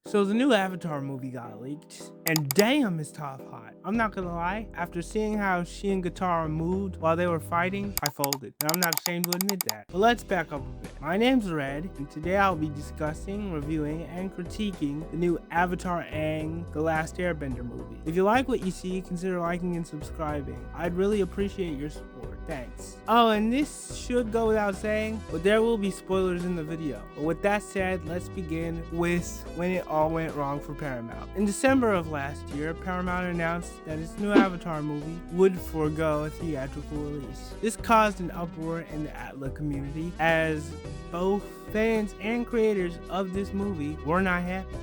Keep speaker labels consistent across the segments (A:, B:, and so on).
A: So the new Avatar movie got leaked, and damn is Toph hot. I'm not gonna lie, after seeing how she and Katara moved while they were fighting, I folded, and I'm not ashamed to admit that. But let's back up a bit. My name's Red, and today I'll be discussing, reviewing, and critiquing the new Avatar Aang, The Last Airbender movie. If you like what you see, consider liking and subscribing. I'd really appreciate your support. Thanks. Oh, and this should go without saying, but there will be spoilers in the video. But with that said, let's begin with when it all went wrong for Paramount. In December of last year, Paramount announced that its new Avatar movie would forego a theatrical release. This caused an uproar in the ATLA community, as both fans and creators of this movie were not happy.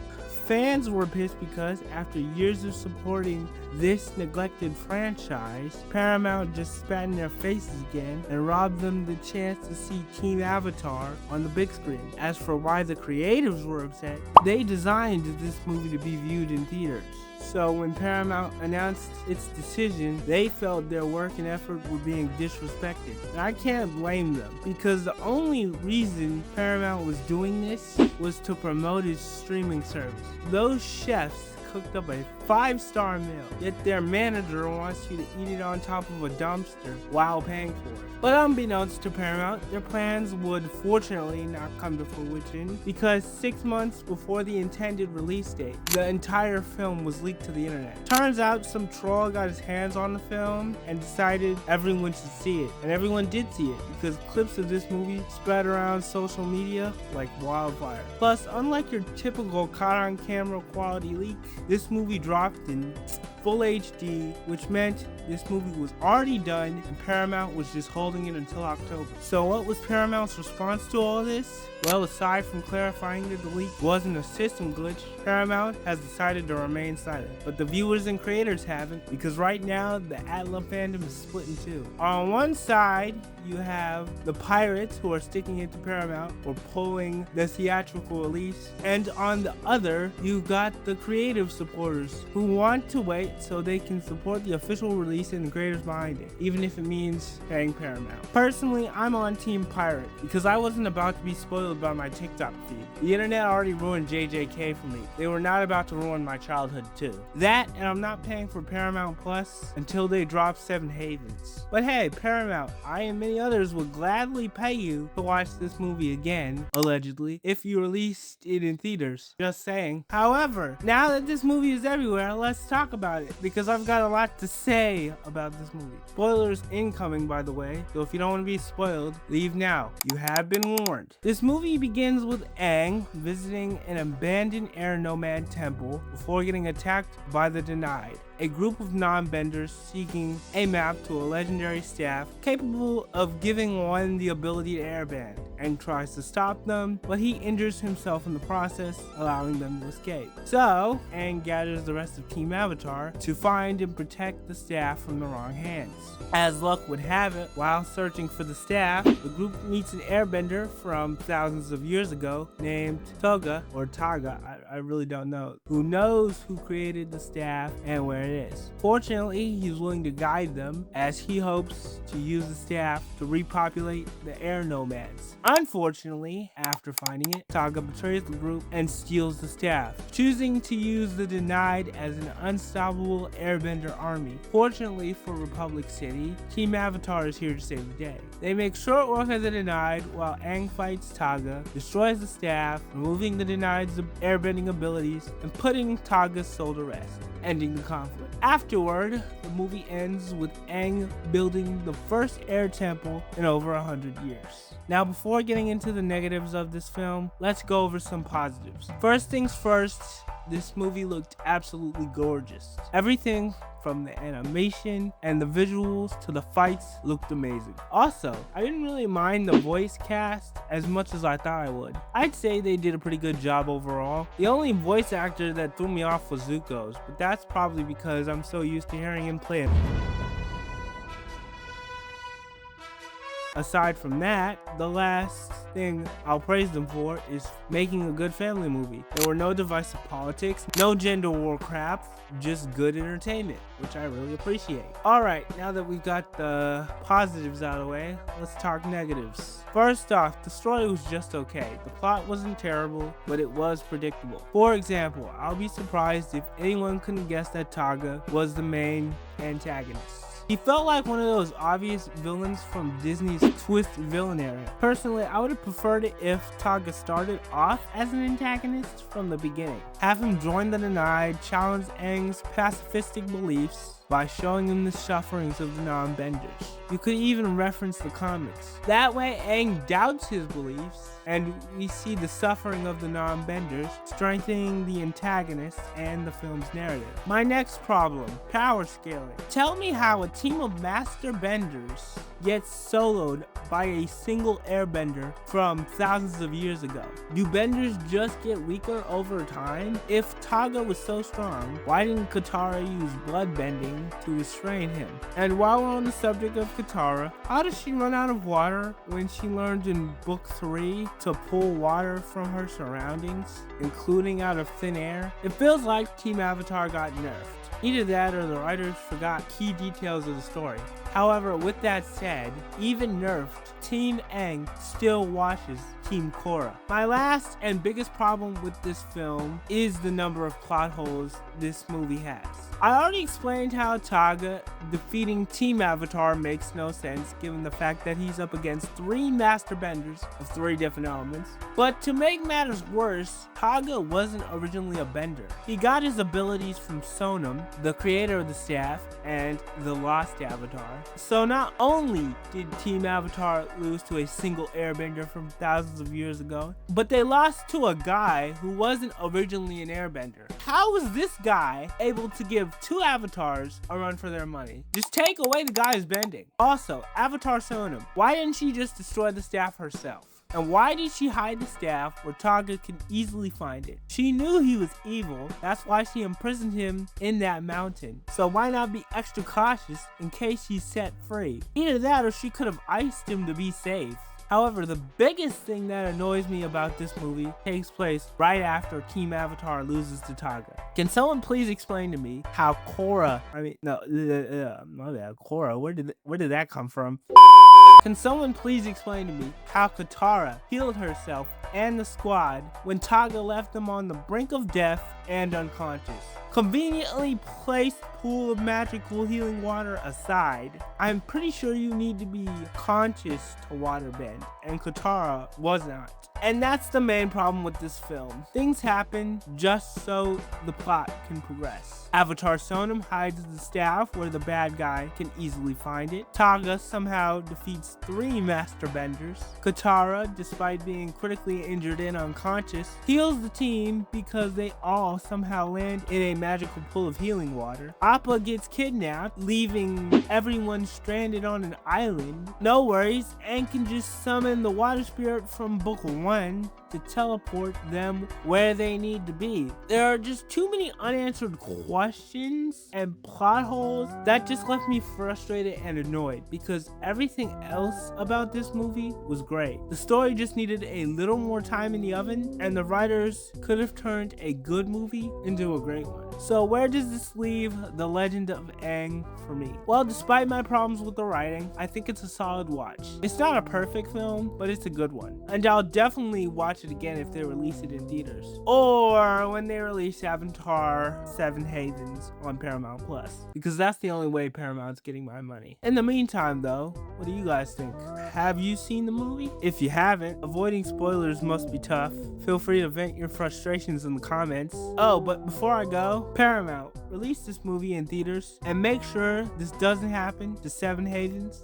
A: Fans were pissed because after years of supporting this neglected franchise, Paramount just spat in their faces again and robbed them the chance to see Team Avatar on the big screen. As for why the creatives were upset, they designed this movie to be viewed in theaters. So when Paramount announced its decision, they felt their work and effort were being disrespected. And I can't blame them, because the only reason Paramount was doing this was to promote its streaming service. Those chefs cooked up a 5-star meal, yet their manager wants you to eat it on top of a dumpster while paying for it. But unbeknownst to Paramount, their plans would fortunately not come to fruition, because 6 months before the intended release date, the entire film was leaked to the internet. Turns out some troll got his hands on the film and decided everyone should see it. And everyone did see it, because clips of this movie spread around social media like wildfire. Plus, unlike your typical caught-on-camera quality leak, this movie dropped in full HD, which meant this movie was already done and Paramount was just holding it until October. So what was Paramount's response to all this? Well, aside from clarifying that the leak wasn't a system glitch, Paramount has decided to remain silent. But the viewers and creators haven't, because right now the ATLA fandom is split in two. On one side, you have the pirates who are sticking it to Paramount for pulling the theatrical release, and on the other, you got the creative supporters who want to wait so they can support the official release and the creators behind it, even if it means paying Paramount. Personally, I'm on Team Pirate, because I wasn't about to be spoiled by my TikTok feed. The internet already ruined JJK for me. They were not about to ruin my childhood too. That, and I'm not paying for Paramount Plus until they drop Seven Havens. But hey, Paramount, I and many others would gladly pay you to watch this movie again, allegedly, if you released it in theaters. Just saying. However, now that this movie is everywhere, let's talk about it, because I've got a lot to say about this movie. Spoilers incoming, by the way, so if you don't want to be spoiled, leave now. You have been warned. This movie begins with Aang visiting an abandoned air nomad temple before getting attacked by the Denied, a group of non-benders seeking a map to a legendary staff capable of giving one the ability to airbend. Aang tries to stop them, but he injures himself in the process, allowing them to escape. So, Aang gathers the rest of Team Avatar to find and protect the staff from the wrong hands. As luck would have it, while searching for the staff, the group meets an airbender from thousands of years ago named Toga, or Taga, I really don't know, who knows who created the staff and where it is. Fortunately, he's willing to guide them, as he hopes to use the staff to repopulate the air nomads. Unfortunately, after finding it, Taga betrays the group and steals the staff, choosing to use the Denied as an unstoppable airbender army. Fortunately for Republic City, Team Avatar is here to save the day. They make short work of the Denied while Aang fights Taga, destroys the staff, removing the Denied's airbending abilities and putting Taga's soul to rest, ending the conflict. Afterward, the movie ends with Aang building the first air temple in over 100 years. Now, before getting into the negatives of this film, let's go over some positives. First things first, this movie looked absolutely gorgeous. Everything from the animation and the visuals to the fights looked amazing. Also, I didn't really mind the voice cast as much as I thought I would. I'd say they did a pretty good job overall. The only voice actor that threw me off was Zuko's, but that's probably because I'm so used to hearing him play it. Aside from that, the last thing I'll praise them for is making a good family movie. There were no divisive politics, no gender war crap, just good entertainment, which I really appreciate. Alright, now that we've got the positives out of the way, let's talk negatives. First off, the story was just okay. The plot wasn't terrible, but it was predictable. For example, I'll be surprised if anyone couldn't guess that Taga was the main antagonist. He felt like one of those obvious villains from Disney's twist villain era. Personally, I would have preferred it if Taga started off as an antagonist from the beginning. Have him join the Denied, challenge Aang's pacifistic beliefs by showing him the sufferings of the non-benders. You could even reference the comics. That way Aang doubts his beliefs, and we see the suffering of the non-benders, strengthening the antagonist and the film's narrative. My next problem, power scaling. Tell me how a team of master benders gets soloed by a single airbender from thousands of years ago. Do benders just get weaker over time? If Taga was so strong, why didn't Katara use blood bending to restrain him? And while we're on the subject of Katara, how does she run out of water when she learned in book 3 to pull water from her surroundings, including out of thin air? It feels like Team Avatar got nerfed. Either that or the writers forgot key details of the story. However, with that said, even nerfed, Team Aang still washes Team Korra. My last and biggest problem with this film is the number of plot holes this movie has. I already explained how Taga defeating Team Avatar makes no sense given the fact that he's up against 3 master benders of 3 different elements. But to make matters worse, Taga wasn't originally a bender. He got his abilities from Sonam, the creator of the staff, and the Lost Avatar. So not only did Team Avatar lose to a single airbender from thousands of years ago, but they lost to a guy who wasn't originally an airbender. How was this guy able to give 2 avatars a run for their money? Just take away the guy who's bending. Also, Avatar Sonam, why didn't she just destroy the staff herself? And why did she hide the staff where Taga can easily find it? She knew he was evil, that's why she imprisoned him in that mountain. So why not be extra cautious in case he's set free? Either that or she could have iced him to be safe. However, the biggest thing that annoys me about this movie takes place right after Team Avatar loses to Taga. Can someone please explain to me how Korra, Korra, where did that come from? Can someone please explain to me how Katara healed herself and the squad when Taga left them on the brink of death and unconscious? Conveniently placed pool of magical healing water aside, I'm pretty sure you need to be conscious to waterbend, and Katara was not. And that's the main problem with this film. Things happen just so the plot can progress. Avatar Sonam hides the staff where the bad guy can easily find it. Taga somehow defeats 3 master benders. Katara, despite being critically injured and unconscious, heals the team because they all somehow land in a magical pool of healing water. Appa gets kidnapped, leaving everyone stranded on an island. No worries, Aang can just summon the water spirit from book 1 to teleport them where they need to be. There are just too many unanswered questions and plot holes that just left me frustrated and annoyed because everything else about this movie was great. The story just needed a little more time in the oven, and the writers could have turned a good movie into a great one. So where does this leave The Legend of Aang for me? Well, despite my problems with the writing, I think it's a solid watch. It's not a perfect film, but it's a good one. And I'll definitely watch it again if they release it in theaters. Or when they release Avatar 7 Havens on Paramount Plus. Because that's the only way Paramount's getting my money. In the meantime though, what do you guys think? Have you seen the movie? If you haven't, avoiding spoilers must be tough. Feel free to vent your frustrations in the comments. Oh, but before I go, Paramount, release this movie in theaters and make sure this doesn't happen to 7 Havens.